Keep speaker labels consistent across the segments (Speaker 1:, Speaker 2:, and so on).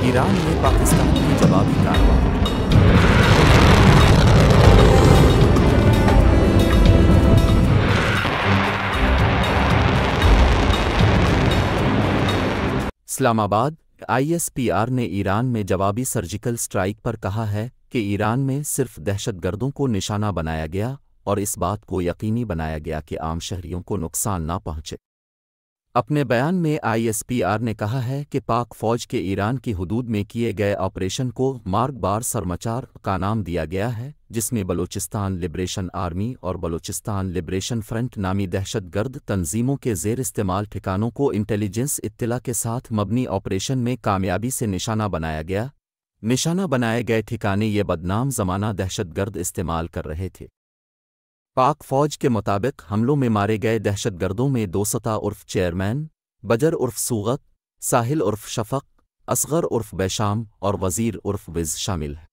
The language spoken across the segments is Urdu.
Speaker 1: ایران نے پاکستان کی جوابی کارروائی۔ اسلام آباد ISPR نے ایران میں جوابی سرجیکل اسٹرائیک پر کہا ہے کہ ایران میں صرف دہشت گردوں کو نشانہ بنایا گیا اور اس بات کو یقینی بنایا گیا کہ عام شہریوں کو نقصان نہ پہنچے۔ اپنے بیان میں ISPR نے کہا ہے کہ پاک فوج کے ایران کی حدود میں کیے گئے آپریشن کو مارگ بار سرمچار کا نام دیا گیا ہے، جس میں بلوچستان لبریشن آرمی اور بلوچستان لبریشن فرنٹ نامی دہشت گرد تنظیموں کے زیر استعمال ٹھکانوں کو انٹیلیجنس اطلاع کے ساتھ مبنی آپریشن میں کامیابی سے نشانہ بنایا گیا۔ نشانہ بنائے گئے ٹھکانے یہ بدنام زمانہ دہشت گرد استعمال کر رہے تھے۔ پاک فوج کے مطابق حملوں میں مارے گئے دہشت گردوں میں دوستا عرف چیئرمین، بجر عرف سوغت، ساحل عرف شفق، اصغر عرف بیشام اور وزیر عرف وز شامل ہیں۔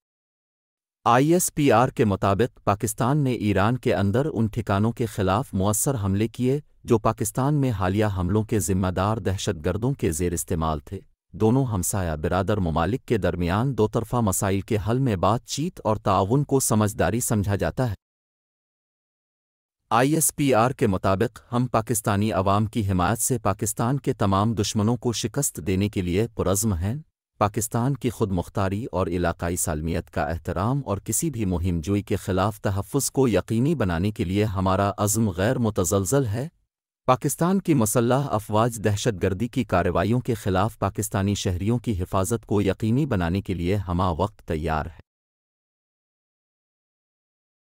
Speaker 1: ISPR کے مطابق پاکستان نے ایران کے اندر ان ٹھکانوں کے خلاف مؤثر حملے کیے جو پاکستان میں حالیہ حملوں کے ذمہ دار دہشت گردوں کے زیر استعمال تھے۔ دونوں ہمسایہ برادر ممالک کے درمیان دو طرفہ مسائل کے حل میں بات چیت اور تعاون کو سمجھداری سمجھا جاتا ہے۔ ISPR کے مطابق ہم پاکستانی عوام کی حمایت سے پاکستان کے تمام دشمنوں کو شکست دینے کے لیے پرعزم ہیں۔ پاکستان کی خود مختاری اور علاقائی سالمیت کا احترام اور کسی بھی مہم جوئی کے خلاف تحفظ کو یقینی بنانے کے لیے ہمارا عزم غیر متزلزل ہے۔ پاکستان کی مسلح افواج دہشت گردی کی کارروائیوں کے خلاف پاکستانی شہریوں کی حفاظت کو یقینی بنانے کے لیے ہمہ وقت تیار ہے۔